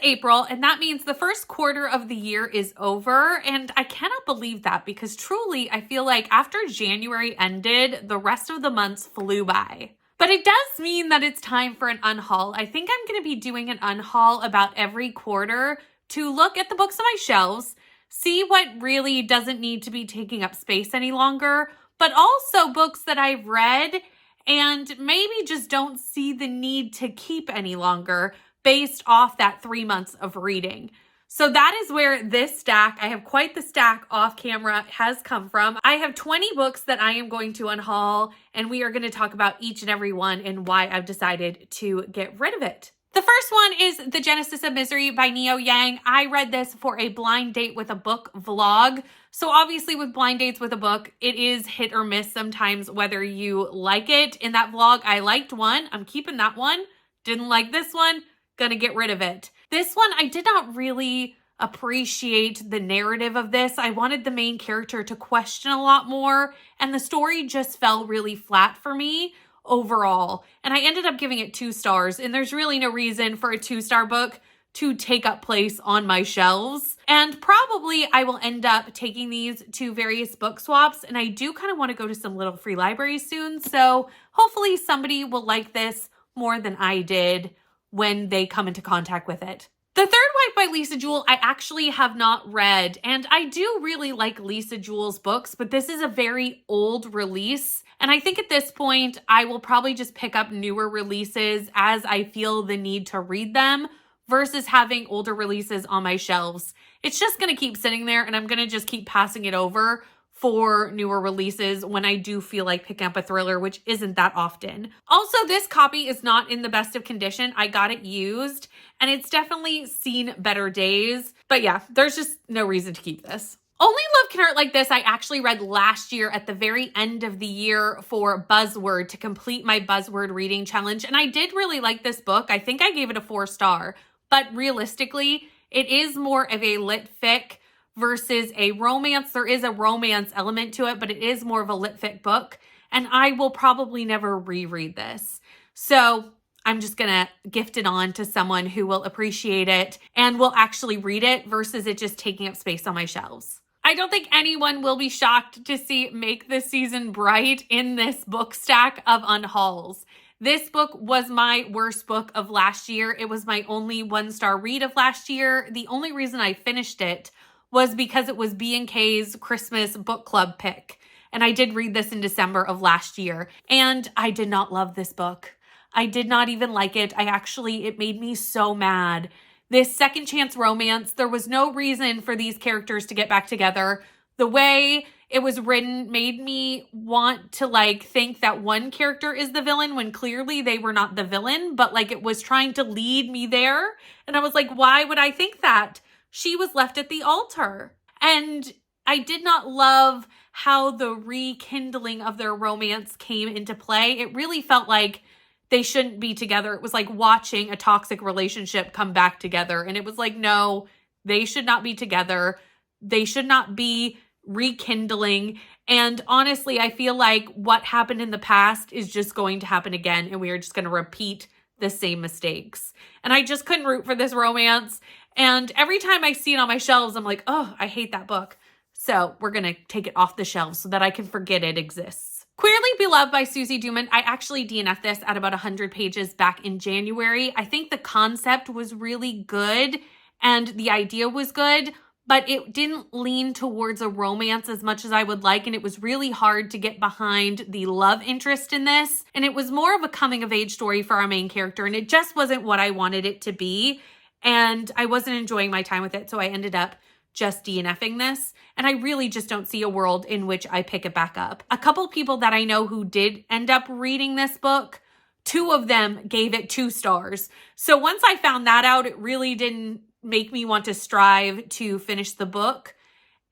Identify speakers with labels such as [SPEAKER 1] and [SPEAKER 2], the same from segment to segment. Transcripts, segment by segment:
[SPEAKER 1] April, and that means the first quarter of the year is over, and I cannot believe that because truly I feel like after January ended, the rest of the months flew by. But it does mean that it's time for an unhaul. I think I'm going to be doing an unhaul about every quarter to look at the books on my shelves, see what really doesn't need to be taking up space any longer, but also books that I've read and maybe just don't see the need to keep any longer based off that 3 months of reading. So that is where this stack, I have quite the stack off camera, has come from. I have 20 books that I am going to unhaul, and we are going to talk about each and every one and why I've decided to get rid of it. The first one is The Genesis of Misery by Neo Yang. I read this for a blind date with a book vlog. So obviously with blind dates with a book, it is hit or miss sometimes whether you like it. In that vlog, I liked one. I'm keeping that one. Didn't like this one. Gonna get rid of it. This one, I did not really appreciate the narrative of this. I wanted the main character to question a lot more, and the story just fell really flat for me overall. And I ended up giving it 2 stars, and there's really no reason for a 2-star book to take up place on my shelves. And probably I will end up taking these to various book swaps, and I do kind of want to go to some little free libraries soon, so hopefully somebody will like this more than I did when they come into contact with it. The Third Wife by Lisa Jewell, I actually have not read, and I do really like Lisa Jewell's books, but this is a very old release, and I think at this point, I will probably just pick up newer releases as I feel the need to read them versus having older releases on my shelves. It's just going to keep sitting there, and I'm going to just keep passing it over for newer releases when I do feel like picking up a thriller, which isn't that often. Also, this copy is not in the best of condition. I got it used, and it's definitely seen better days. But yeah, there's just no reason to keep this. Only Love Can Hurt Like This, I actually read last year at the very end of the year for Buzzword to complete my Buzzword reading challenge. And I did really like this book. I think I gave it a 4-star. But realistically, it is more of a litfic versus a romance. There is a romance element to it, but it is more of a litfic book. And I will probably never reread this. So I'm just going to gift it on to someone who will appreciate it and will actually read it versus it just taking up space on my shelves. I don't think anyone will be shocked to see Make This Season Bright in this book stack of unhauls. This book was my worst book of last year. It was my only 1-star read of last year. The only reason I finished it was because it was B&K's Christmas book club pick. And I did read this in December of last year. And I did not love this book. I did not even like it. It made me so mad. This second chance romance, there was no reason for these characters to get back together. The way it was written made me want to think that one character is the villain when clearly they were not the villain, but it was trying to lead me there. And I was like, why would I think that? She was left at the altar. And I did not love how the rekindling of their romance came into play. It really felt like they shouldn't be together. It was like watching a toxic relationship come back together. And it was like, no, they should not be together. They should not be rekindling. And honestly, I feel like what happened in the past is just going to happen again. And we are just going to repeat the same mistakes. And I just couldn't root for this romance. And every time I see it on my shelves, I'm like, oh, I hate that book. So we're going to take it off the shelves so that I can forget it exists. Queerly Beloved by Susie Duman. I actually DNF'd this at about 100 pages back in January. I think the concept was really good and the idea was good, but it didn't lean towards a romance as much as I would like. And it was really hard to get behind the love interest in this. And it was more of a coming of age story for our main character. And it just wasn't what I wanted it to be. And I wasn't enjoying my time with it. So I ended up just DNFing this. And I really just don't see a world in which I pick it back up. A couple people that I know who did end up reading this book, 2 of them gave it 2 stars. So once I found that out, it really didn't make me want to strive to finish the book.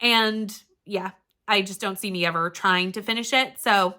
[SPEAKER 1] And yeah, I just don't see me ever trying to finish it. So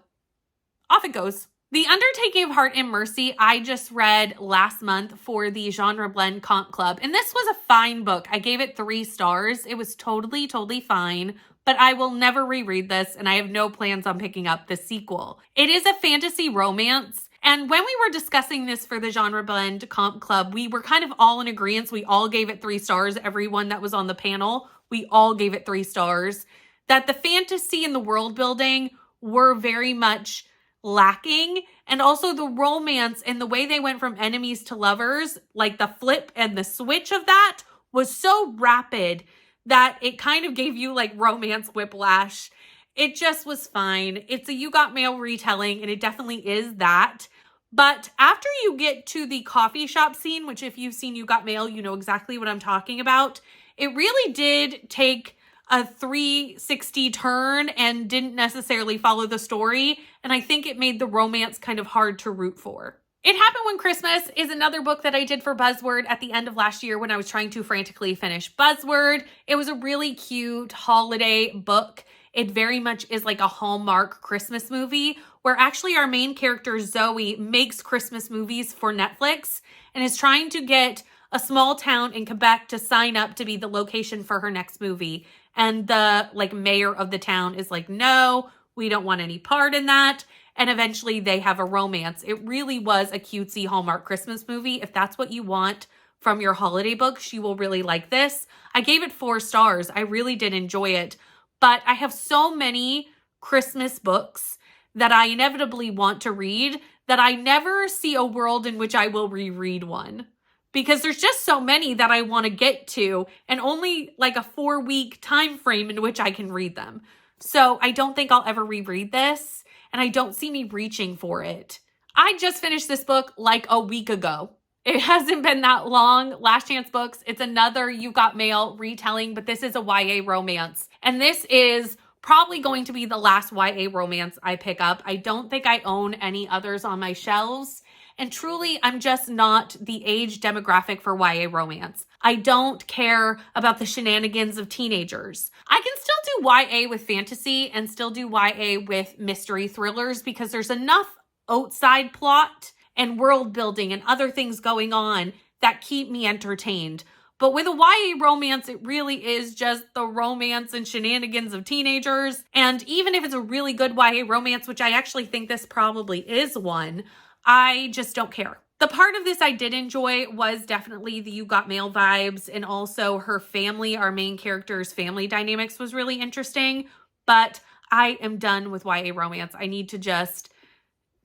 [SPEAKER 1] off it goes. The Undertaking of Heart and Mercy, I just read last month for the Genre Blend Comp Club. And this was a fine book. I gave it 3 stars. It was totally fine. But I will never reread this, and I have no plans on picking up the sequel. It is a fantasy romance, And when we were discussing this for the Genre Blend Comp Club, we were kind of all in agreement. We all gave it 3 stars. Everyone that was on the panel, we all gave it 3 stars. That the fantasy and the world building were very much lacking. And also the romance and the way they went from enemies to lovers, like the flip and the switch of that was so rapid that it kind of gave you like romance whiplash. It just was fine. It's a You Got Mail retelling, and it definitely is that. But after you get to the coffee shop scene, which if you've seen You Got Mail, you know exactly what I'm talking about. It really did take a 360 turn and didn't necessarily follow the story. And I think it made the romance kind of hard to root for. It Happened When Christmas is another book that I did for Buzzword at the end of last year when I was trying to frantically finish Buzzword. It was a really cute holiday book. It very much is like a Hallmark Christmas movie where actually our main character Zoe makes Christmas movies for Netflix and is trying to get a small town in Quebec to sign up to be the location for her next movie. And the mayor of the town is like, no, we don't want any part in that. And eventually they have a romance. It really was a cutesy Hallmark Christmas movie. If that's what you want from your holiday books, you will really like this. I gave it 4 stars. I really did enjoy it. But I have so many Christmas books that I inevitably want to read that I never see a world in which I will reread one. Because there's just so many that I want to get to and only like a 4-week time frame in which I can read them. So I don't think I'll ever reread this, and I don't see me reaching for it. I just finished this book like a week ago. It hasn't been that long. Last Chance Books. It's another You Got Mail retelling, but this is a YA romance. And this is probably going to be the last YA romance I pick up. I don't think I own any others on my shelves. And truly, I'm just not the age demographic for YA romance. I don't care about the shenanigans of teenagers. I can still do YA with fantasy and still do YA with mystery thrillers because there's enough outside plot and world building and other things going on that keep me entertained. But with a YA romance, it really is just the romance and shenanigans of teenagers. And even if it's a really good YA romance, which I actually think this probably is one, I just don't care. The part of this I did enjoy was definitely the You Got Mail vibes, and also her family, our main character's family dynamics was really interesting. But I am done with YA romance. I need to just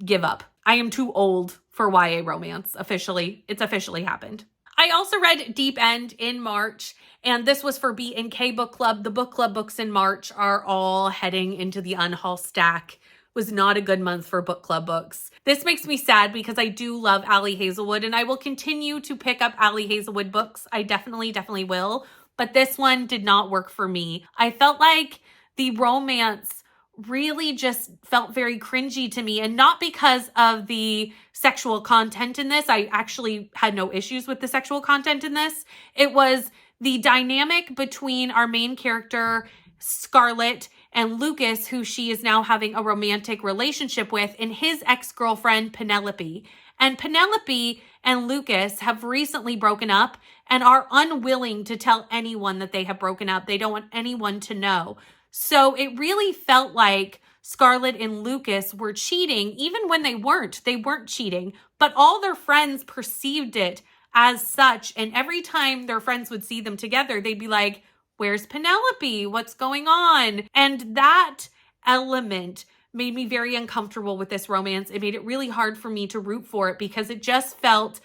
[SPEAKER 1] give up. I am too old for YA romance, officially. It's officially happened. I also read Deep End in March, and this was for B&K Book Club. The book club books in March are all heading into the Unhaul stack. Was not a good month for book club books. This makes me sad because I do love Ali Hazelwood, and I will continue to pick up Ali Hazelwood books. I definitely will, but this one did not work for me. I felt like the romance really just felt very cringy to me, and not because of the sexual content in this. I actually had no issues with the sexual content in this. It was the dynamic between our main character, Scarlett, and Lucas, who she is now having a romantic relationship with, and his ex-girlfriend, Penelope. And Penelope and Lucas have recently broken up and are unwilling to tell anyone that they have broken up. They don't want anyone to know. So it really felt like Scarlett and Lucas were cheating, even when they weren't. They weren't cheating, but all their friends perceived it as such. And every time their friends would see them together, they'd be like, where's Penelope? What's going on? And that element made me very uncomfortable with this romance. It made it really hard for me to root for it because it just felt,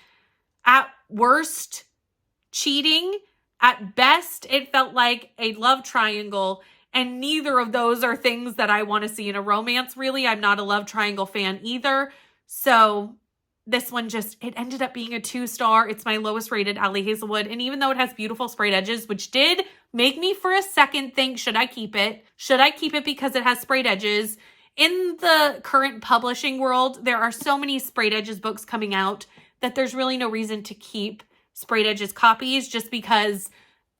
[SPEAKER 1] at worst, cheating. At best, it felt like a love triangle. And neither of those are things that I want to see in a romance, really. I'm not a love triangle fan either. So this one it ended up being a 2-star. It's my lowest rated Ali Hazelwood. And even though it has beautiful sprayed edges, which did make me for a second think, should I keep it? Should I keep it because it has sprayed edges? In the current publishing world, there are so many sprayed edges books coming out that there's really no reason to keep sprayed edges copies just because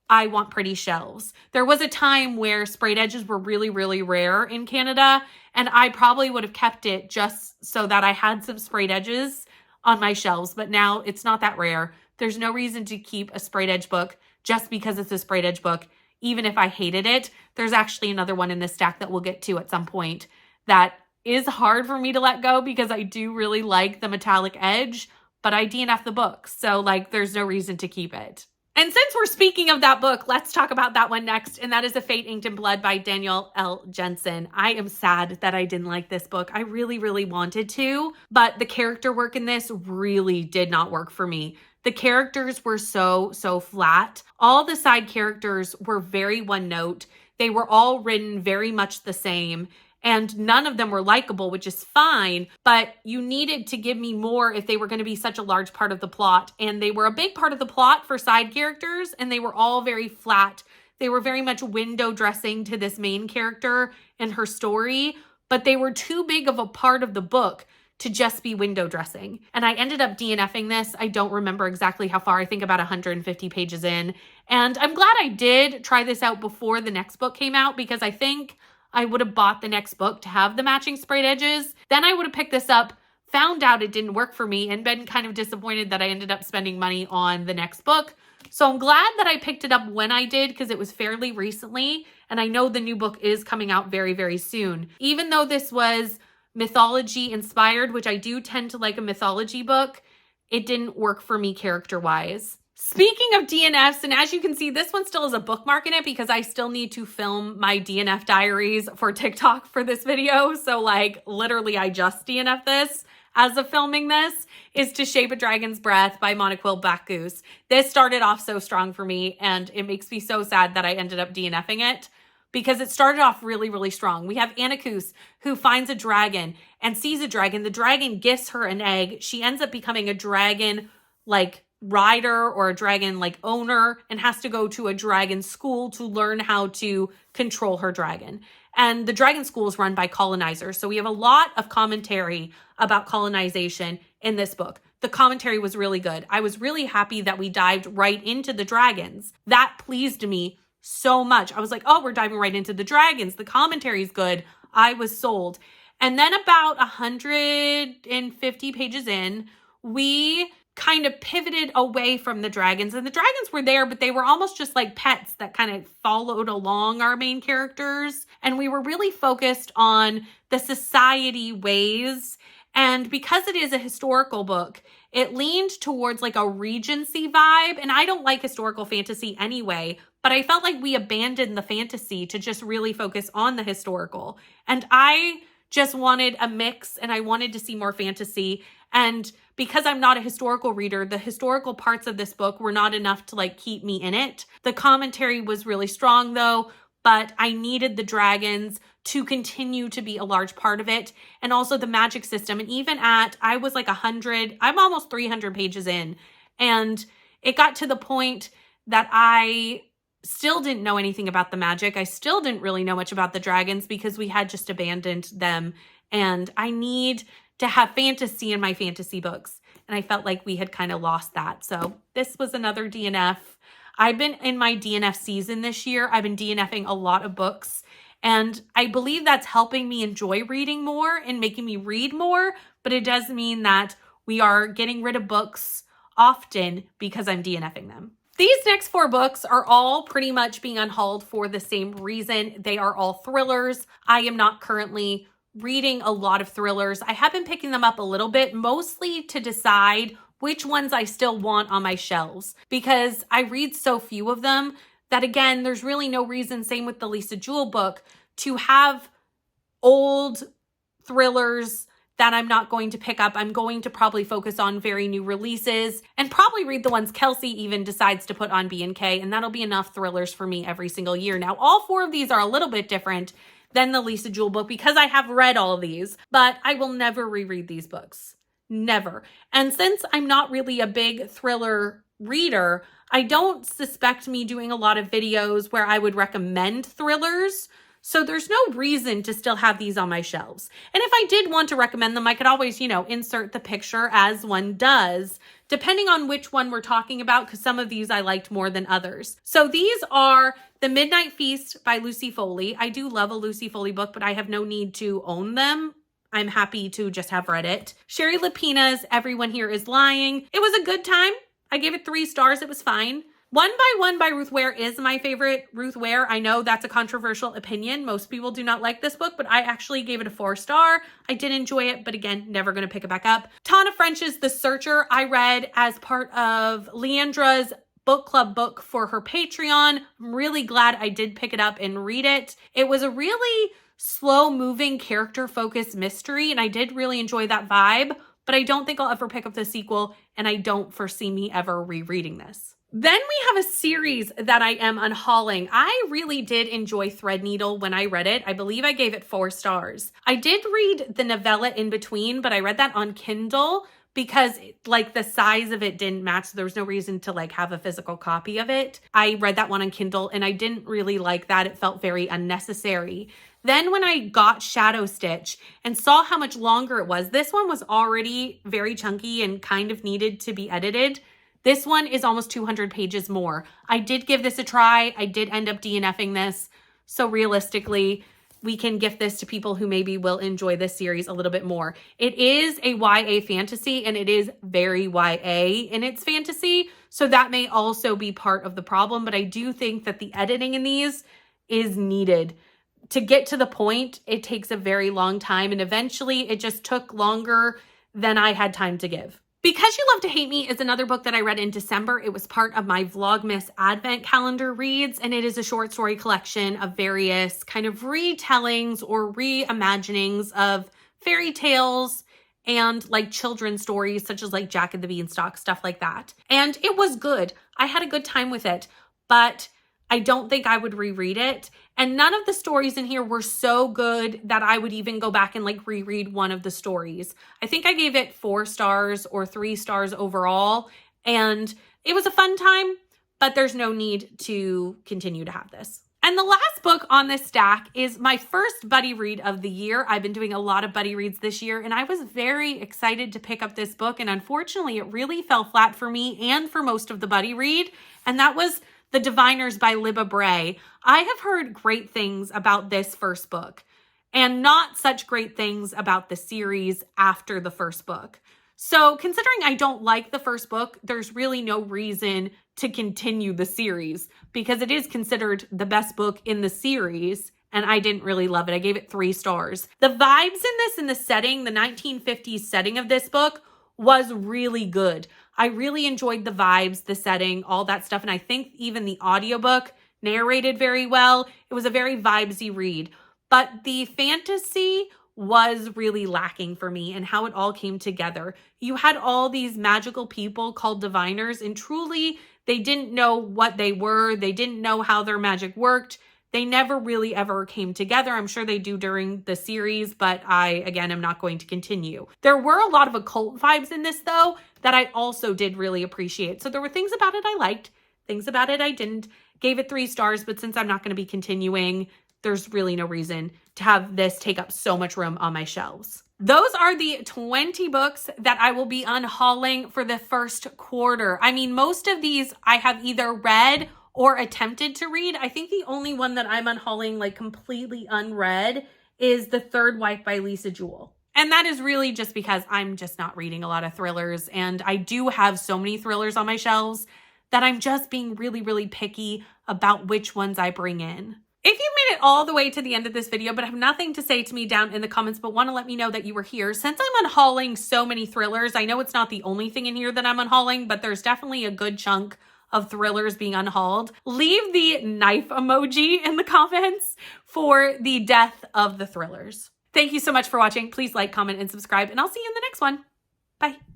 [SPEAKER 1] I want pretty shelves. There was a time where sprayed edges were really, really rare in Canada, and I probably would have kept it just so that I had some sprayed edges on my shelves, but now it's not that rare. There's no reason to keep a sprayed edge book just because it's a sprayed edge book, even if I hated it. There's actually another one in this stack that we'll get to at some point that is hard for me to let go because I do really like the metallic edge, but I DNF the book. So like, there's no reason to keep it. And since we're speaking of that book, let's talk about that one next. And that is A Fate Inked in Blood by Danielle L. Jensen. I am sad that I didn't like this book. I really, really wanted to, but the character work in this really did not work for me. The characters were so flat. All the side characters were very one note. They were all written very much the same. And none of them were likable, which is fine, but you needed to give me more if they were going to be such a large part of the plot. And they were a big part of the plot for side characters, and they were all very flat. They were very much window dressing to this main character and her story, but they were too big of a part of the book to just be window dressing. And I ended up DNFing this. I don't remember exactly how far. I think about 150 pages in. And I'm glad I did try this out before the next book came out, because I think I would have bought the next book to have the matching sprayed edges. Then I would have picked this up, found out it didn't work for me, and been kind of disappointed that I ended up spending money on the next book. So I'm glad that I picked it up when I did, because it was fairly recently, and I know the new book is coming out very, very soon. Even though this was mythology inspired, which I do tend to like a mythology book, it didn't work for me character-wise. Speaking of DNFs, and as you can see, this one still has a bookmark in it because I still need to film my DNF diaries for TikTok for this video. So like literally I just DNF this as of filming this, is To Shape a Dragon's Breath by Monoquill Black Goose. This started off so strong for me, and it makes me so sad that I ended up DNFing it because it started off really, really strong. We have Anacus, who finds a dragon and sees a dragon. The dragon gifts her an egg. She ends up becoming a dragon like rider or a dragon like owner, and has to go to a dragon school to learn how to control her dragon. And the dragon school is run by colonizers. So we have a lot of commentary about colonization in this book. The commentary was really good. I was really happy that we dived right into the dragons. That pleased me so much. I was like, oh, we're diving right into the dragons. The commentary is good. I was sold. And then about 150 pages in, we kind of pivoted away from the dragons, and the dragons were there, but they were almost just like pets that kind of followed along our main characters. And we were really focused on the society ways. And because it is a historical book, it leaned towards like a Regency vibe. And I don't like historical fantasy anyway, but I felt like we abandoned the fantasy to just really focus on the historical. And I just wanted a mix, and I wanted to see more fantasy. And because I'm not a historical reader, the historical parts of this book were not enough to like keep me in it. The commentary was really strong though, but I needed the dragons to continue to be a large part of it. And also the magic system. And even I was like I'm almost 300 pages in. And it got to the point that I still didn't know anything about the magic. I still didn't really know much about the dragons because we had just abandoned them. And I need to have fantasy in my fantasy books. And I felt like we had kind of lost that. So this was another DNF. I've been in my DNF season this year. I've been DNFing a lot of books. And I believe that's helping me enjoy reading more and making me read more. But it does mean that we are getting rid of books often because I'm DNFing them. These next 4 books are all pretty much being unhauled for the same reason. They are all thrillers. I am not currently reading a lot of thrillers. I have been picking them up a little bit, mostly to decide which ones I still want on my shelves, because I read so few of them that, again, there's really no reason, same with the Lisa Jewell book, to have old thrillers that I'm not going to pick up. I'm going to probably focus on very new releases and probably read the ones Kelsey even decides to put on B&K, and that'll be enough thrillers for me every single year. Now, all 4 of these are a little bit different than the Lisa Jewell book because I have read all of these, but I will never reread these books. Never. And since I'm not really a big thriller reader, I don't suspect me doing a lot of videos where I would recommend thrillers. So there's no reason to still have these on my shelves. And if I did want to recommend them, I could always, insert the picture as one does, depending on which one we're talking about, because some of these I liked more than others. So these are The Midnight Feast by Lucy Foley. I do love a Lucy Foley book, but I have no need to own them. I'm happy to just have read it. Sherry Lapina's Everyone Here Is Lying. It was a good time. I gave it 3 stars. It was fine. One by One by Ruth Ware is my favorite Ruth Ware. I know that's a controversial opinion. Most people do not like this book, but I actually gave it a 4-star. I did enjoy it, but again, never going to pick it back up. Tana French's The Searcher I read as part of Leandra's book club book for her Patreon. I'm really glad I did pick it up and read it. It was a really slow-moving, character-focused mystery, and I did really enjoy that vibe, but I don't think I'll ever pick up the sequel, and I don't foresee me ever rereading this. Then we have a series that I am unhauling. I really did enjoy Threadneedle when I read it. I believe I gave it 4 stars. I did read the novella in between, but I read that on Kindle because like the size of it didn't match. So there was no reason to like have a physical copy of it. I read that one on Kindle and I didn't really like that. It felt very unnecessary. Then when I got Shadow Stitch and saw how much longer it was, this one was already very chunky and kind of needed to be edited. This one is almost 200 pages more. I did give this a try. I did end up DNFing this. So realistically, we can gift this to people who maybe will enjoy this series a little bit more. It is a YA fantasy and it is very YA in its fantasy. So that may also be part of the problem. But I do think that the editing in these is needed. To get to the point, it takes a very long time. And eventually it just took longer than I had time to give. Because You Love to Hate Me is another book that I read in December. It was part of my Vlogmas Advent calendar reads, and it is a short story collection of various kind of retellings or reimaginings of fairy tales and like children's stories, such as like Jack and the Beanstalk, stuff like that. And it was good. I had a good time with it, but I don't think I would reread it. And none of the stories in here were so good that I would even go back and like reread one of the stories. I think I gave it 4 stars or 3 stars overall. And it was a fun time, but there's no need to continue to have this. And the last book on this stack is my first buddy read of the year. I've been doing a lot of buddy reads this year, and I was very excited to pick up this book. And unfortunately, it really fell flat for me and for most of the buddy read. And that was The Diviners by Libba Bray. I have heard great things about this first book and not such great things about the series after the first book. So considering I don't like the first book, there's really no reason to continue the series because it is considered the best book in the series and I didn't really love it. I gave it 3 stars. The vibes in this, in the setting, the 1950s setting of this book was really good. I really enjoyed the vibes, the setting, all that stuff. And I think even the audiobook narrated very well. It was a very vibesy read. But the fantasy was really lacking for me and how it all came together. You had all these magical people called diviners, and truly they didn't know what they were. They didn't know how their magic worked. They never really ever came together. I'm sure they do during the series, but I, again, am not going to continue. There were a lot of occult vibes in this, though, that I also did really appreciate. So there were things about it I liked, things about it I didn't. Gave it 3 stars, but since I'm not going to be continuing, there's really no reason to have this take up so much room on my shelves. Those are the 20 books that I will be unhauling for the first quarter. I mean, most of these I have either read or attempted to read. I think the only one that I'm unhauling like completely unread is The Third Wife by Lisa Jewell. And that is really just because I'm just not reading a lot of thrillers. And I do have so many thrillers on my shelves that I'm just being really, really picky about which ones I bring in. If you've made it all the way to the end of this video but have nothing to say to me down in the comments but want to let me know that you were here, since I'm unhauling so many thrillers, I know it's not the only thing in here that I'm unhauling, but there's definitely a good chunk of thrillers being unhauled. Leave the knife emoji in the comments for the death of the thrillers. Thank you so much for watching. Please like, comment, and subscribe, and I'll see you in the next one. Bye.